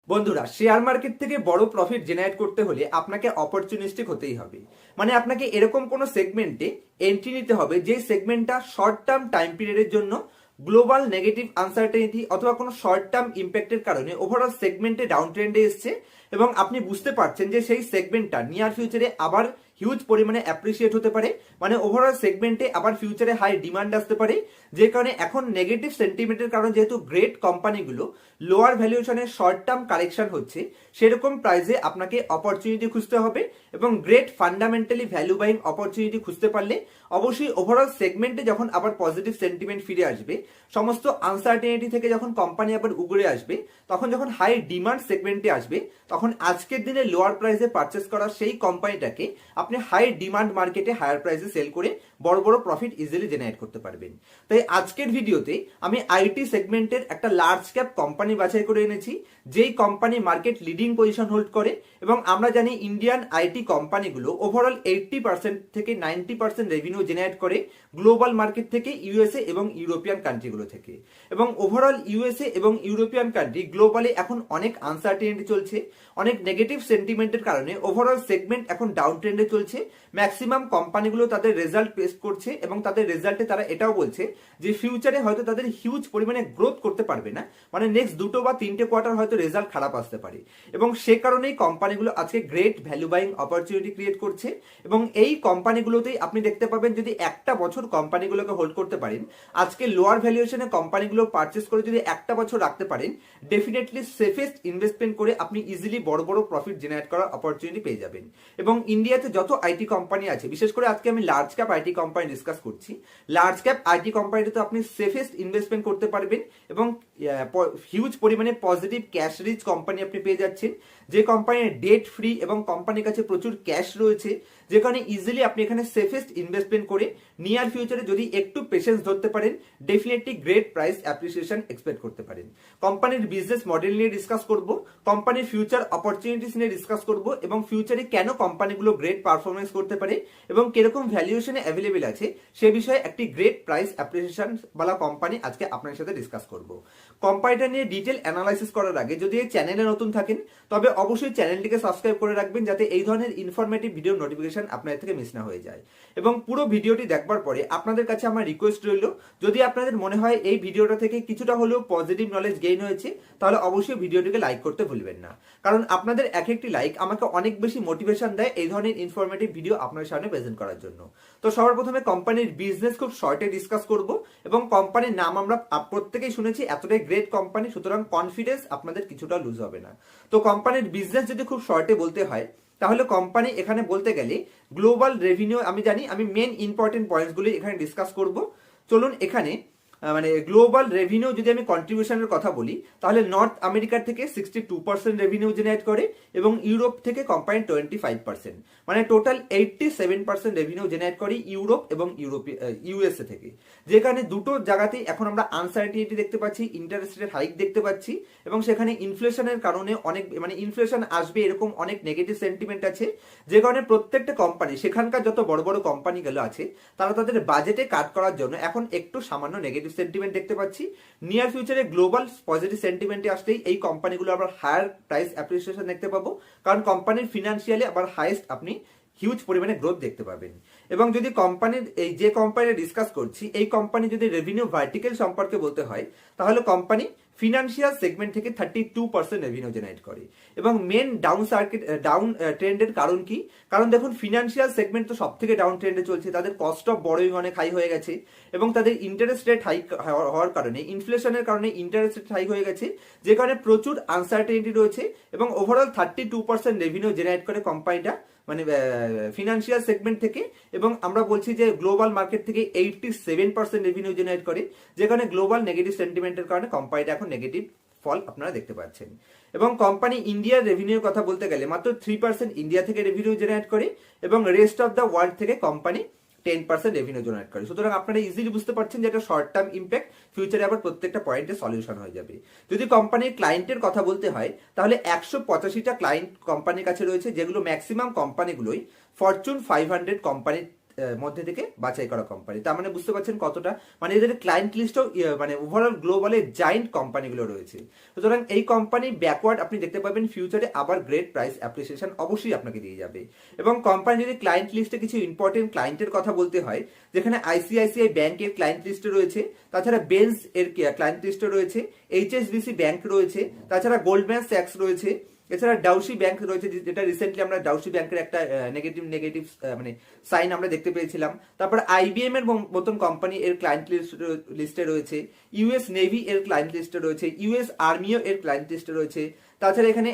বন্ধুরা, share market থেকে বড় প্রফিট জেনারেট করতে হলে আপনাকে অপরচুনিস্টিক হতেই হবে। মানে আপনাকে এরকম কোনো সেগমেন্টে এন্ট্রি নিতে হবে যে সেগমেন্টটা শর্ট টার্ম টাইম পিরিয়ডের জন্য গ্লোবাল নেগেটিভ আনসার্টেনিটি অথবা কোনো শর্ট টার্ম ইম্প্যাক্টের কারণে ওভারঅল সেগমেন্টে ডাউন ট্রেন্ডে এসছে এবং আপনি বুঝতে পারছেন যে সেই সেগমেন্টটা নিয়ার ফিউচারে আবার হিউজ পরিমাণে অ্যাপ্রিসিয়েট হতে পারে। মানে ওভারঅল সেগমেন্টে আবার ফিউচারে হাই ডিমান্ড আসতে পারে, যে কারণে এখন নেগেটিভ সেন্টিমেন্টের কারণে যেহেতু গ্রেট কোম্পানিগুলো লোয়ার ভ্যালুয়েশনের শর্ট টার্ম কারেকশন হচ্ছে, সেরকম প্রাইসে আপনাকে অপরচুনিটি খুঁজতে হবে এবং great fundamentally value buying opportunity খুঁজতে পারলে অবশ্যই ওভারঅল সেগমেন্টে যখন আবার পজিটিভ সেন্টিমেন্ট ফিরে আসবে, সমস্ত আনসার্টেনিটি থেকে যখন কোম্পানি আবার উগড়ে আসবে, তখন যখন হাই ডিমান্ড সেগমেন্টে আসবে, তখন আজকের দিনে লোয়ার প্রাইসে পারচেস করা সেই কোম্পানিটাকে আপনি হাই ডিমান্ড মার্কেটে হায়ার প্রাইসে সেল করে বড় বড় প্রফিট ইজিলি জেনারেট করতে পারবেন। তাই আজকের ভিডিওতে আমি আইটি সেগমেন্টের একটা লার্জ ক্যাপ কোম্পানি বাছাই করে এনেছি, যেই company market leading position hold করে এবং আমরা জানি ইন্ডিয়ান আইটি কোম্পানিগুলো ওভারঅল 80% থেকে 90% রেভিনিউ জেনারেট করে গ্লোবাল মার্কেট থেকে, ইউএসএ এবং ইউরোপিয়ান কান্ট্রিগুলো থেকে। এবং ওভারঅল ইউএসএ এবং ইউরোপিয়ান কান্ট্রি গ্লোবালি এখন অনেক আনসার্টেনিটি চলছে, অনেক নেগেটিভ সেন্টিমেন্টের কারণে ওভারঅল সেগমেন্ট এখন ডাউন ট্রেন্ডে চলছে। ম্যাক্সিমাম কোম্পানিগুলো তাদের রেজাল্ট পেস্ট করছে এবং তাদের রেজাল্টে তারা এটাও বলছে যে ফিউচারে হয়তো তাদের হিউজ পরিমাণে গ্রোথ করতে পারবে না, মানে নেক্সট দুটো বা তিনটে কোয়ার্টার হয়তো রেজাল্ট খারাপ আসতে পারে। এবং সে কারণেই কোম্পানিগুলো আজকে great value buying opportunity create করছে। এবং এই কোম্পানিগুলোতেই আপনি দেখতে পাবেন, যদি একটা বছর কোম্পানিগুলোকে হোল্ড করতে পারেন, আজকে লোয়ার ভ্যালুয়েশনে কোম্পানিগুলো পারচেস করে যদি একটা বছর রাখতে পারেন, ডেফিনেটলি সেফেস্ট ইনভেস্টমেন্ট করে আপনি ইজিলি বড় বড় প্রফিট জেনারেট করার অপরচুনিটি পেয়ে যাবেন। এবং ইন্ডিয়াতে যত আইটি কোম্পানি আছে, বিশেষ করে আজকে আমি large cap IT company discuss করছি, লার্জ ক্যাপ আইটি কোম্পানিতে তো আপনি সেফেস্ট ইনভেস্টমেন্ট করতে পারবেন এবং হিউজ পরিমাণে পজিটিভ ক্যাশ রিচ কোম্পানি আপনি পেয়ে যাচ্ছেন, যে কোম্পানির ডেট ফ্রি এবং কোম্পানির কাছে প্রচুর ক্যাশ রয়েছে, যে কারণে ইজিলি আপনি এখানে সেফেস্ট ইনভেস্টমেন্ট করে নিয়ার ফিউচারে যদি একটু পেশেন্স ধরতে পারেন, definitely great price appreciation expect করতে পারেন। কোম্পানির বিজনেস মডেল নিয়ে ডিসকাস করব, কোম্পানির ফিউচার অপরচুনিটিস নিয়ে ডিসকাস করব এবং ফিউচারে কেন কোম্পানিগুলো গ্রেট পারফরমেন্স করতে পারে এবং কিরকম ভ্যালুয়েশনে অ্যাভেলেবেল আছে সে বিষয়ে একটি গ্রেট প্রাইস অ্যাপ্রিসিয়েশন বালা কোম্পানি আজকে আপনার সাথে ডিসকাস করব। কোম্পানিটা নিয়ে ডিটেল অ্যানালাইসিস করার আগে যদি এই চ্যানেলে নতুন থাকেন, তবে অবশ্যই চ্যানেলটিকে সাবস্ক্রাইব করে রাখবেন, যাতে এই ধরনের ইনফরমেটিভ ভিডিও নোটিফিকেশন আপনাদের থেকে মিস না হয়ে যায়। এবং পুরো ভিডিওটি দেখবার পরে আপনাদের কাছে আমার রিকোয়েস্ট রইল, যদি আপনাদের মনে হয় এই ভিডিওটা থেকে কিছুটা হলেও পজিটিভ নলেজ গেইন হয়েছে, তাহলে অবশ্যই ভিডিওটিকে লাইক করতে ভুলবেন না, কারণ আপনাদের এক একটি লাইক আমাকে অনেক বেশি মোটিভেশন দেয় এই ধরনের ইনফরমেটিভ ভিডিও আপনার সামনে প্রেজেন্ট করার জন্য। তো সবার প্রথমে কোম্পানির বিজনেস খুব শর্টে ডিসকাস করব এবং কোম্পানির নাম আমরা প্রত্যেকেই শুনেছি, এতটাই গ্রেট কোম্পানি, সুতরাং কনফিডেন্স আপনাদের কিছুটা লুজ হবে না। তো কোম্পানির বিজনেস যদি খুব শর্টে বলতে হয়, তাহলে কোম্পানি এখানে বলতে গেলে গ্লোবাল রেভিনিউ, আমি জানি আমি মেন ইম্পর্টেন্ট পয়েন্টসগুলি এখানে ডিসকাস করব। চলুন, এখানে মানে গ্লোবাল রেভিনিউ যদি আমি কন্ট্রিবিউশনের কথা বলি, তাহলে নর্থ আমেরিকার থেকে 62% রেভিনিউ জেনারেট করে এবং ইউরোপ থেকে কোম্পানি 25%, মানে টোটাল 87% রেভিনিউ জেনারেট করে ইউরোপ এবং ইউএসএ থেকে। যেখানে দুটো জায়গাতেই এখন আমরা আনসার্টিনিটি দেখতে পাচ্ছি, ইন্টারেস্ট রেট হাইক দেখতে পাচ্ছি এবং সেখানে ইনফ্লেশনের কারণে অনেক মানে ইনফ্লেশন আসবে এরকম অনেক নেগেটিভ সেন্টিমেন্ট আছে, যে কারণে প্রত্যেকটা কোম্পানি, সেখানকার যত বড় বড় কোম্পানিগুলো আছে, তারা তাদের বাজেটে কাট করার জন্য এখন একটু সামান্য নেগেটিভ সেন্টিমেন্ট দেখতে পাচ্ছি। নিয়ার ফিউচারে গ্লোবাল পজিটিভ সেন্টিমেন্টে আসলেই এই কোম্পানিগুলো আবার হায়ার প্রাইস অ্যাপ্রিসিয়েশন দেখতে পাবো, কারণ কোম্পানির ফিনান্সিয়ালি আবার হাইয়েস্ট আপনি হিউজ পরিমাণে গ্রোথ দেখতে পাবেন। এবং যদি কোম্পানির এই যে কোম্পানি ডিসকাস করছি, এই কোম্পানি যদি রেভিনিউ ভার্টিক্যাল সম্পর্কে বলতে হয়, তাহলে কোম্পানি ফিনান্সিয়াল সেগমেন্ট থেকে 32% রেভিনিউ জেনারেট করে। এবং মেন ডাউন ট্রেন্ডের কারণ কি? কারণ দেখুন, ফিনান্সিয়াল সেগমেন্ট তো সব থেকে ডাউন ট্রেন্ডে চলছে, তাদের কস্ট অফ বরোইং অনেক হাই হয়ে গেছে এবং তাদের ইন্টারেস্ট রেট হাই হওয়ার কারণে, ইনফ্লেশনের কারণে ইন্টারেস্ট রেট হাই হয়ে গেছে, যে কারণে প্রচুর আনসার্টেনিটি রয়েছে এবং ওভারঅল 32% রেভিনিউ জেনারেট করে কোম্পানিটা, মানে ফিনান্সিয়াল সেগমেন্ট থেকে। এবং আমরা বলছি যে গ্লোবাল মার্কেট থেকে 87% রেভিনিউ জেনারেট করে, যেখানে গ্লোবাল নেগেটিভ সেন্টিমেন্টের কারণে কোম্পানিটা এখন নেগেটিভ ফল আপনারা দেখতে পাচ্ছেন। এবং কোম্পানি ইন্ডিয়ার রেভিনিউর কথা বলতে গেলে মাত্র 3% ইন্ডিয়া থেকে রেভিনিউ জেনারেট করে এবং রেস্ট অফ দ্য ওয়ার্ল্ড থেকে কোম্পানি 10% রেভিনিউ জেনারেট করে। সুতরাং আপনারা ইজিলি বুঝতে পারছেন যে এটা শর্ট টার্ম ইম্প্যাক্ট, ফিউচারে আবার প্রত্যেকটা পয়েন্টে সলিউশন হয়ে যাবে। যদি কোম্পানির ক্লায়েন্টের কথা বলতে হয়, তাহলে 185টা ক্লায়েন্ট কোম্পানির কাছে রয়েছে, যেগুলো ম্যাক্সিমাম কোম্পানিগুলোই ফরচুন 500 কোম্পানির মধ্যে থেকে বাছাই করা কোম্পানি। তার মানে বুঝতে পারছেন কতটা মানে এদের ক্লায়েন্ট লিস্টও মানে ওভারঅল গ্লোবালে জায়েন্ট কোম্পানিগুলো রয়েছে। সুতরাং এই কোম্পানি ব্যাকওয়ার্ড আপনি দেখতে পাবেন ফিউচারে আবার গ্রেট প্রাইস অ্যাপ্রিসিয়েশন অবশ্যই আপনাকে দিয়ে যাবে। এবং কোম্পানি যদি ক্লায়েন্ট লিস্টে কিছু ইম্পর্টেন্ট ক্লায়েন্টের কথা বলতে হয়, যেখানে আইসিআইসিআই ব্যাংকের ক্লায়েন্ট লিস্টে রয়েছে, তাছাড়া বেন্স এর ক্লায়েন্ট লিস্টে রয়েছে, এইচএসবিসি ব্যাংক রয়েছে, তাছাড়া গোল্ডম্যান স্যাক্স রয়েছে, এছাড়া ডাউসি ব্যাংক রয়েছে, যেটা রিসেন্টলি আমরা ডাউসি ব্যাংকের একটা নেগেটিভ মানে সাইন আমরা দেখতে পেয়েছিলাম। তারপর আইবিএম এর মতন কোম্পানি এর ক্লায়েন্ট লিস্টে রয়েছে, ইউএস নেভি এর ক্লায়েন্ট লিস্টে রয়েছে, ইউএস আর্মিও এর ক্লায়েন্ট লিস্টে রয়েছে, তাছাড়া এখানে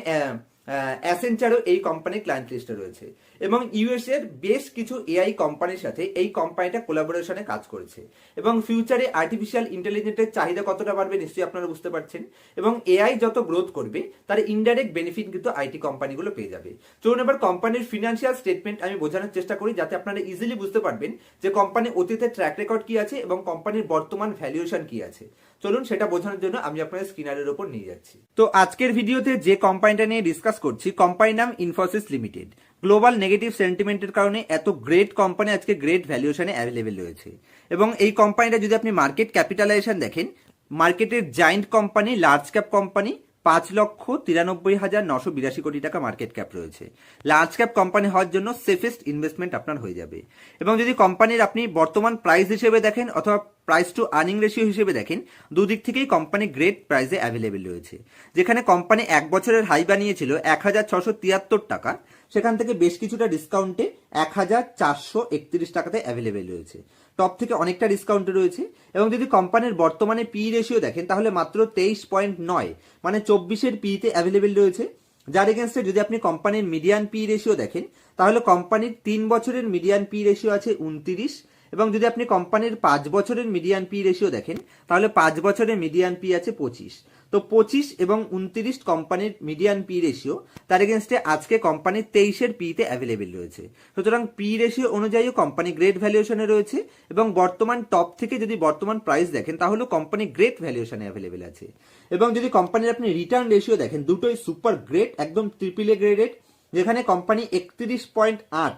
অ্যাসেঞ্চারও এই কোম্পানির ক্লায়েন্ট লিস্টে রয়েছে। এবং ইউএস এর বেশ কিছু এআই কোম্পানির সাথে এই কোম্পানিটা কোলাবোরেশনে কাজ করেছে। এবং ফিউচারে আর্টিফিশিয়াল ইন্টেলিজেন্সের চাহিদা কতটা বাড়বে নিশ্চয়ই আপনারা বুঝতে পারছেন। এবং এআই যত গ্রোথ করবে তার ইনডাইরেক্ট বেনিফিট কিন্তু আইটি কোম্পানিগুলো পেয়ে যাবে। চলুন এবার কোম্পানির ফিনান্সিয়াল স্টেটমেন্ট আমি বোঝানোর চেষ্টা করি, যাতে আপনারা ইজিলি বুঝতে পারবেন যে কোম্পানির অতীতের ট্র্যাক রেকর্ড কি আছে এবং কোম্পানির বর্তমান ভ্যালুয়েশন কি আছে। চলুন সেটা বোঝানোর জন্য আমি আপনাদের স্ক্রিনারের উপর নিয়ে যাচ্ছি। তো আজকের ভিডিওতে যে কোম্পানিটা নিয়ে ডিসকাস করছি, কোম্পানির নাম ইনফোসিস লিমিটেড। গ্লোবাল নেগেটিভ সেন্টিমেন্টের কারণে এত গ্রেট কোম্পানি আজকে গ্রেট ভ্যালুয়েশনে অ্যাভেলেবেল রয়েছে। এবং এই কোম্পানিটা যদি আপনি মার্কেট ক্যাপিটালাইজেশন দেখেন, মার্কেটের giant company, large cap company, 5,93,982 কোটি টাকা মার্কেট ক্যাপ রয়েছে। লার্জ ক্যাপ কোম্পানি হওয়ার জন্য সেফেস্ট ইনভেস্টমেন্ট আপনার হয়ে যাবে। এবং যদি কোম্পানির আপনি বর্তমান প্রাইস হিসেবে দেখেন অথবা প্রাইস টু আর্নিং রেশিও হিসেবে দেখেন, দুদিক থেকেই কোম্পানি গ্রেট প্রাইসে অ্যাভেলেবেল রয়েছে। যেখানে কোম্পানি 1 বছরের হাই বানিয়েছিল 1,673 টাকা, সেখান থেকে বেশ কিছুটা ডিসকাউন্টে 1,431 টাকাতে অ্যাভেলেবেল রয়েছে। টপ থেকে অনেকটা ডিসকাউন্টে রয়েছে। এবং যদি কোম্পানির বর্তমানে পি রেশিও দেখেন তাহলে মাত্র 23.9 মানে 24-এর পিতে অ্যাভেলেবেল রয়েছে। যার এগেনস্টে যদি আপনি কোম্পানির মিডিয়ান পি রেশিও দেখেন তাহলে কোম্পানির 3 বছরের মিডিয়ান পি রেশিও আছে 29। এবং যদি আপনি কোম্পানির 5 বছরের মিডিয়ান পি রেশিও দেখেন তাহলে 5 বছরের মিডিয়ান পি আছে 25। তো 25 এবং 29 কোম্পানির মিডিয়ান পি রেশিও, তার এগেনস্টে আজকে কোম্পানির 23-এর পিতে অ্যাভেলেবেল রয়েছে। সুতরাং পি রেশিও অনুযায়ীও কোম্পানি গ্রেট ভ্যালুয়েশনে রয়েছে। এবং বর্তমান টপ থেকে যদি বর্তমান প্রাইস দেখেন তাহলে কোম্পানি গ্রেট ভ্যালুয়েশনে অ্যাভেলেবেল আছে। এবং যদি কোম্পানির আপনি রিটার্ন রেশিও দেখেন, দুটোই সুপার গ্রেট, একদম ট্রিপল এ গ্রেডেড। যেখানে company 31.8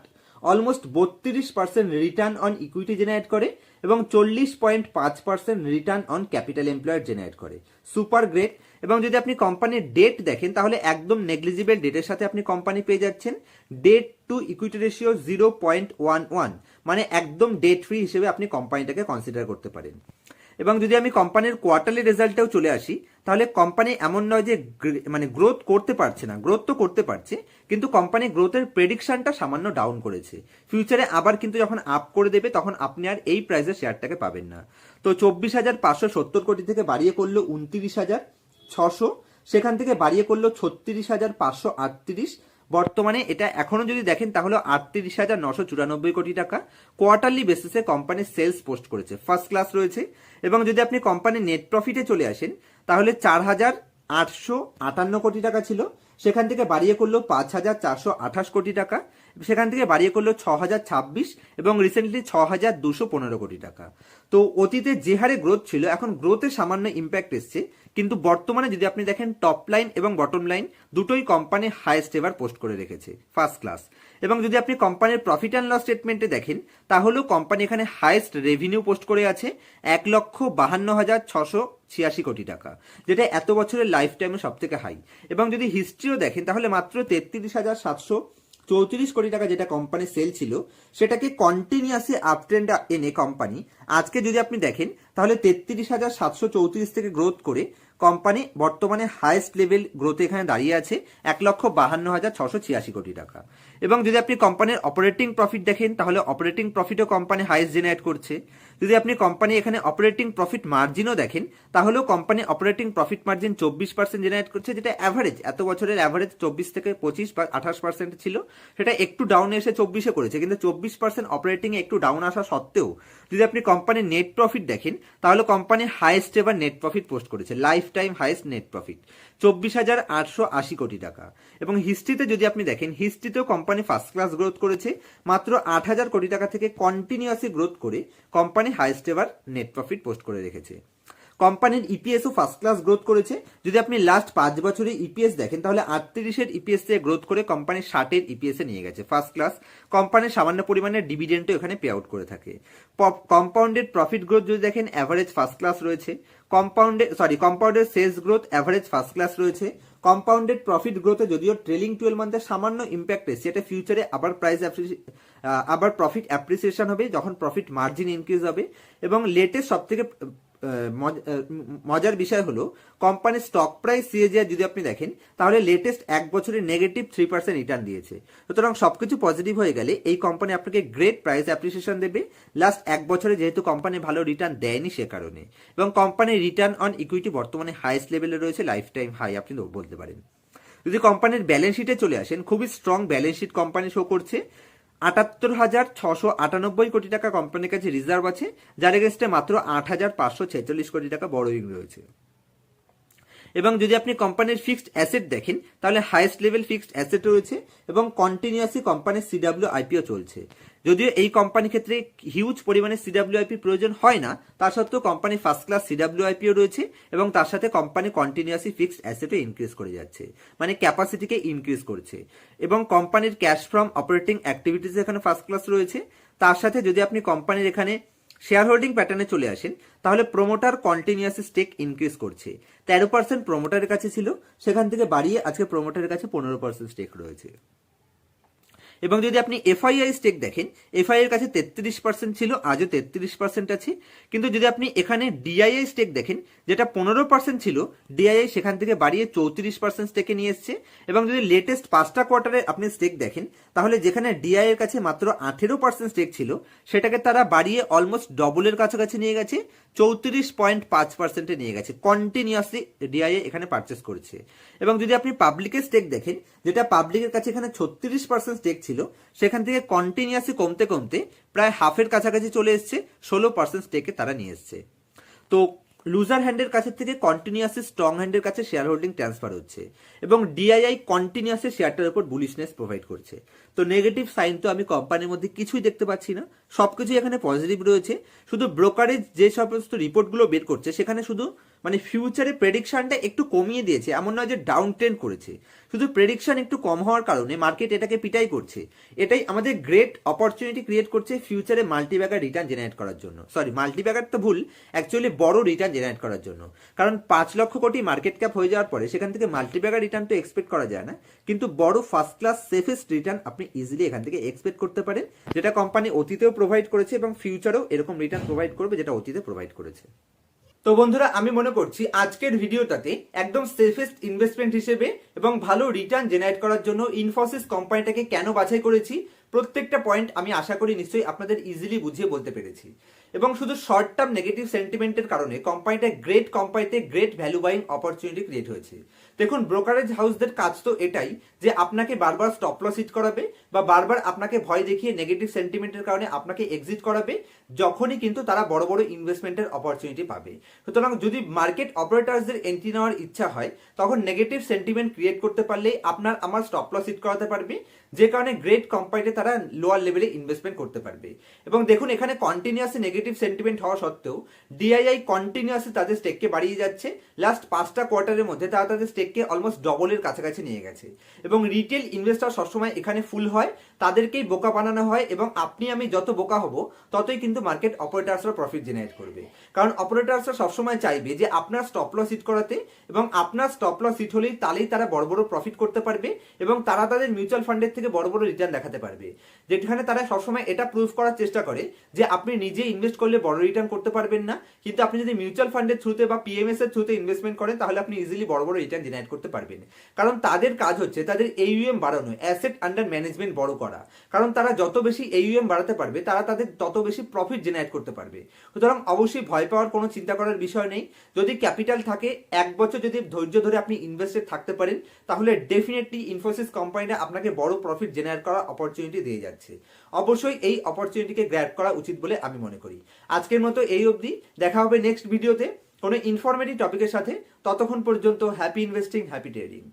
almost 32% return on equity generate করে এবং 40.5% return on capital employed generate করে। Super great. এবং যদি আপনি কোম্পানির ডেট দেখেন তাহলে একদম নেগলিজিবল ডেটের সাথে আপনি কোম্পানি পেয়ে যাচ্ছেন। ডেট টু ইকুইটি রেশিও 0.11 মানে একদম ডেট ফ্রি হিসেবে আপনি কোম্পানিটাকে কনসিডার করতে পারেন। এবং যদি আমি কোম্পানির কোয়ার্টারলি রেজাল্টেও চলে আসি তাহলে কোম্পানি এমন নয় যে মানে গ্রোথ করতে পারছে না, গ্রোথ তো করতে পারছে, কিন্তু কোম্পানি গ্রোথের প্রেডিকশনটা সামান্য ডাউন করেছে। ফিউচারে আবার কিন্তু যখন আপ করে দেবে তখন আপনি আর এই প্রাইসে শেয়ারটাকে পাবেন না। তো 24,570 কোটি থেকে বাড়িয়ে করলো 29,600, সেখান থেকে বাড়িয়ে করলো 36,538। বর্তমানে এটা এখনো যদি দেখেন তাহলে 38,994 কোটি টাকা কোয়ার্টারলি বেসিসে কোম্পানির সেলস পোস্ট করেছে, ফার্স্ট ক্লাস রয়েছে। এবং যদি আপনি কোম্পানির নেট প্রফিটে চলে আসেন তাহলে 4,858 কোটি টাকা ছিল, সেখান থেকে বাড়িয়ে করলো 5,428 কোটি টাকা, সেখান থেকে বাড়িয়ে করলো 6,026 এবং রিসেন্টলি 6,215 কোটি টাকা। তো অতীতে যে হারে গ্রোথ ছিল এখন গ্রোথে সামান্য ইম্প্যাক্ট এসছে, কিন্তু বর্তমানে যদি আপনি দেখেন টপ লাইন এবং বটম লাইন দুটোই কোম্পানি হাইয়েস্ট এভার পোস্ট করে রেখেছে, ফার্স্ট ক্লাস। এবং যদি আপনি কোম্পানির প্রফিট অ্যান্ড লস স্টেটমেন্টে দেখেন তাহলেও কোম্পানি এখানে হাইয়েস্ট রেভিনিউ পোস্ট করে আছে 1,52,686 কোটি টাকা, যেটা এত বছরের লাইফ টাইমে সব থেকে হাই। এবং যদি হিস্ট্রিও দেখেন তাহলে মাত্র 33,734 কোটি টাকা যেটা কোম্পানির সেল ছিল সেটাকে কন্টিনিউয়াসলি আপ ট্রেন্ড এনে কোম্পানি আজকে যদি আপনি দেখেন তাহলে 33,734 থেকে গ্রোথ করে কোম্পানি বর্তমানে হাইয়েস্ট লেভেল গ্রোথে এখানে দাঁড়িয়ে আছে 1,52,686 কোটি টাকা। এবং যদি আপনি কোম্পানির অপারেটিং প্রফিট দেখেন তাহলে অপারেটিং প্রফিটও কোম্পানি হাইয়েস্ট জেনারেট করছে। যদি আপনি কোম্পানি এখানে অপারেটিং প্রফিট মার্জিনও দেখেন তাহলেও company operating profit margin 24% generate করছে, যেটা অ্যাভারেজ এত বছরের অ্যাভারেজ 24 থেকে 25 বা 28% ছিল, সেটা একটু ডাউনে এসে 24-এ করেছে। কিন্তু 24% অপারেটিং এ একটু ডাউন আসা সত্ত্বেও যদি আপনি কোম্পানির নেট প্রফিট দেখেন তাহলে company highest ever net profit post করেছে, lifetime highest net profit 24,880 crore টাকা। এবং হিস্ট্রিতে যদি আপনি দেখেন হিস্ট্রিতেও কোম্পানি ফার্স্ট ক্লাস গ্রোথ করেছে, মাত্র 8,000 কোটি টাকা থেকে কন্টিনিউয়াসলি গ্রোথ করে company highest ever net profit post করে রেখেছে। কোম্পানির ইপিএসও ফার্স্ট ক্লাস গ্রোথ করেছে। যদি আপনি লাস্ট 5 বছরে ইপিএস দেখেন তাহলে 38-এর ইপিএস থেকে গ্রোথ করে কোম্পানি 60-এর ইপিএস এ নিয়ে গেছে ফার্স্ট ক্লাস। কোম্পানির সামান্য পরিমাণে ডিভিডেন্ডও এখানে পে আউট করে থাকে। কম্পাউন্ডেড প্রফিট গ্রোথ যদি দেখেন অ্যাভারেজ ফার্স্ট ক্লাস রয়েছে। Compounded sales growth average first class রয়েছে। কম্পাউন্ডেড প্রফিট গ্রোথে যদিও ট্রেলিং 12 মান্থে সামান্য ইম্প্যাক্ট এসেছে, এটা ফিউচারে আবার প্রফিট অ্যাপ্রিসিয়েশন হবে যখন প্রফিট মার্জিন ইনক্রিজ হবে। এবং লেটেস্ট সব থেকে মজার বিষয় হলো কোম্পানির স্টক প্রাইস সিএজিআর যদি আপনি দেখেন তাহলে লেটেস্ট 1 বছরে নেগেটিভ 3% রিটার্ন দিয়েছে। সুতরাং সবকিছু পজিটিভ হয়ে গেলে এই কোম্পানি আপনাকে গ্রেট প্রাইস অ্যাপ্রিসিয়েশন দেবে লাস্ট 1 বছরে, যেহেতু কোম্পানি ভালো রিটার্ন দেয়নি সে কারণে। এবং কোম্পানির রিটার্ন অন ইকুইটি বর্তমানে হাইয়েস্ট লেভেলে রয়েছে, লাইফ টাইম হাই আপনি বলতে পারেন। যদি কোম্পানির ব্যালেন্স শিটে চলে আসেন, খুবই strong balance sheet company show করছে। 78,698 কোটি টাকা কোম্পানির কাছে রিজার্ভ আছে, যার এগেনস্টে মাত্র 8,546 কোটি টাকা বড়োইং রয়েছে। এবং যদি আপনি কোম্পানির ফিক্সড অ্যাসেট দেখেন তাহলে হাইয়েস্ট লেভেল ফিক্সড অ্যাসেট রয়েছে এবং কন্টিনিউয়াসলি কোম্পানির সিডব্লিউআইপিও চলছে। যদিও এই কোম্পানির ক্ষেত্রে হিউজ পরিমাণে সিডব্লিউআইপি প্রয়োজন হয় না, তা সত্ত্বেও কোম্পানি ফার্স্ট ক্লাস সিডব্লিউআইপিও রয়েছে এবং তার সাথে কোম্পানি কন্টিনিউয়াসলি ফিক্সড অ্যাসেটও ইনক্রিজ করে যাচ্ছে, মানে ক্যাপাসিটিকে ইনক্রিজ করছে। এবং কোম্পানির ক্যাশ ফ্রম অপারেটিং অ্যাক্টিভিটিস এখানে ফার্স্ট ক্লাস রয়েছে। তার সাথে যদি আপনি কোম্পানির এখানে শেয়ার হোল্ডিং প্যাটার্নে চলে আসেন তাহলে প্রোমোটার কন্টিনিউয়াসলি স্টেক ইনক্রিজ করছে। 13% প্রোমোটারের কাছে ছিল, সেখান থেকে বাড়িয়ে আজকে প্রোমোটারের কাছে 15% স্টেক রয়েছে। এবং যদি আপনি এফআইআই স্টেক দেখেন, এফআই এর কাছে 33% ছিল, আজও 33% আছে। কিন্তু যদি আপনি এখানে ডিআইআই স্টেক দেখেন, যেটা 15% ছিল, ডিআইআই সেখান থেকে বাড়িয়ে 34% স্টেকে নিয়ে এসছে। এবং যদি লেটেস্ট 5টা কোয়ার্টারে আপনি স্টেক দেখেন তাহলে যেখানে ডিআই এর কাছে মাত্র 18% স্টেক ছিল, সেটাকে তারা বাড়িয়ে অলমোস্ট ডবলের কাছাকাছি নিয়ে গেছে, 34.5% নিয়ে গেছে। কন্টিনিউয়াসলি ডিআইআই এখানে পারচেস করছে। এবং যদি আপনি পাবলিকের স্টেক দেখেন, যেটা পাবলিকের কাছে এখানে 36% স্টেক ছিল, সেখান থেকে কন্টিনিউয়াসলি কমতে কমতে প্রায় হাফের কাছাকাছি চলে এসছে, 16% স্টেকে তারা নিয়ে এসছে। তো লুজার হ্যান্ডের কাছে থেকে কন্টিনিউয়াসলি স্ট্রং হ্যান্ডের কাছে শেয়ার হোল্ডিং ট্রান্সফার হচ্ছে এবং ডিআইআই কন্টিনিউয়াসলি শেয়ারটার উপর বুলিশনেস প্রোভাইড করছে। তো নেগেটিভ সাইন তো আমি কোম্পানির মধ্যে কিছুই দেখতে পাচ্ছি না, সবকিছু এখানে পজিটিভ রয়েছে। শুধু ব্রোকারেজ যে সমস্ত রিপোর্টগুলো বের করছে সেখানে শুধু মানে ফিউচারে প্রেডিকশনটা একটু কমিয়ে দিয়েছে, এমন নয় যে ডাউন ট্রেন্ড করেছে, শুধু প্রেডিকশন একটু কম হওয়ার কারণে মার্কেট এটাকে পিটাই করছে। এটাই আমাদের গ্রেট অপরচুনিটি ক্রিয়েট করছে ফিউচারে মাল্টিব্যাগার রিটার্ন জেনারেট করার জন্য। সরি, মাল্টিব্যাগার তো ভুল, অ্যাকচুয়ালি বড় রিটার্ন জেনারেট করার জন্য। কারণ 5 লক্ষ কোটি মার্কেট ক্যাপ হয়ে যাওয়ার পরে সেখান থেকে মাল্টিব্যাগার রিটার্ন তো এক্সপেক্ট করা যায় না, কিন্তু বড় ফার্স্ট ক্লাস সেফেস্ট রিটার্ন আপনি ইজিলি এখান থেকে এক্সপেক্ট করতে পারেন, যেটা কোম্পানি অতীতেও প্রোভাইড করেছে এবং ফিউচারেও এরকম রিটার্ন প্রোভাইড করবে যেটা অতীতে প্রোভাইড করেছে। তো বন্ধুরা, আমি মনে করছি আজকের ভিডিওটাতে একদম সেফেস্ট ইনভেস্টমেন্ট হিসেবে এবং ভালো রিটার্ন জেনারেট করার জন্য ইনফোসিস কোম্পানিটাকে কেন বাছাই করেছি, প্রত্যেকটা পয়েন্ট আমি আশা করি নিশ্চয়ই আপনাদের ইজিলি বুঝিয়ে বলতে পেরেছি। এবং শুধু শর্ট টার্ম নেগেটিভ সেন্টিমেন্টের কারণে কোম্পানিতে great value buying opportunity create হয়েছে। দেখুন, ব্রোকারেজ হাউসদের কাজ তো এটাই যে আপনাকে বারবার স্টপ লস হিট করাবে বা বারবার আপনাকে ভয় দেখিয়ে নেগেটিভ সেন্টিমেন্টের কারণে আপনাকে এক্সিট করাবে, যখনই কিন্তু তারা বড় বড় ইনভেস্টমেন্টের অপরচুনিটি পাবে। সুতরাং যদি মার্কেট অপারেটরসদের এন্ট্রি নেওয়ার ইচ্ছা হয় তখন নেগেটিভ সেন্টিমেন্ট ক্রিয়েট করতে পারলেই আপনার আমার স্টপ লস হিট করাতে পারবে, যে কারণে গ্রেট কোম্পানিতে তারা লোয়ার লেভেলে ইনভেস্টমেন্ট করতে পারবে। এবং দেখুন, এখানে কন্টিনিউয়াসলি নেগেটিভ সেন্টিমেন্ট হওয়া সত্ত্বেও ডিআইআই কন্টিনিউয়াসলি তাদের স্টেককে বাড়িয়ে যাচ্ছে। লাস্ট 5টা কোয়ার্টারের মধ্যে তারা তাদের স্টেককে অলমোস্ট ডবলের কাছাকাছি নিয়ে গেছে। এবং রিটেল ইনভেস্টর সবসময় এখানে ফুল হয়, তাদেরকেই বোকা বানানো হয় এবং আপনি আমি যত বোকা হব ততই কিন্তু মার্কেট অপারেটরসরা প্রফিট জেনারেট করবে। কারণ অপারেটরসরা সবসময় চাইবে যে আপনার স্টপ লস হিট করাতে, এবং আপনার স্টপ লস হিট হলেই তারা বড় বড় প্রফিট করতে পারবে এবং তারা তাদের মিউচুয়াল ফান্ডের থেকে বড় বড় রিটার্ন দেখাতে পারবে। যেখানে তারা সবসময় এটা প্রুভ করার চেষ্টা করে যে আপনি নিজে ইনভেস্ট করলে বড় রিটার্ন করতে পারবেন না, কিন্তু আপনি যদি মিউচুয়াল ফান্ডের থ্রুতে বা পিএমএস এর থ্রুতে ইনভেস্টমেন্ট করেন তাহলে আপনি ইজিলি বড় বড় রিটার্ন জেনারেট করতে পারবেন। কারণ তাদের কাজ হচ্ছে তাদের AUM বাড়ানো, অ্যাসেট আন্ডার ম্যানেজমেন্ট বড় করা। কারণ তারা যত বেশি AUM বাড়াতে পারবে তারা তাদের তত বেশি প্রফিট জেনারেট করতে পারবে। সুতরাং অবশ্যই ভয় পাওয়ার কোনো চিন্তা করার বিষয় নেই। যদি ক্যাপিটাল থাকে, 1 বছর যদি ধৈর্য ধরে আপনি ইনভেস্টেড থাকতে পারেন, তাহলে ডেফিনেটলি ইনফোসিস কোম্পানিটা আপনাকে বড় প্রফিট জেনারেট করার অপরচুনিটি দিয়ে যাচ্ছে। অবশ্যই এই অপরচুনিটিকে গ্র্যাব করা উচিত বলে আমি মনে করি। আজকের মতো এই অবধি, দেখা হবে নেক্সট ভিডিওতে কোনো ইনফরমেটিভ টপিকের সাথে। ততক্ষণ পর্যন্ত হ্যাপি ইনভেস্টিং, হ্যাপি ট্রেডিং।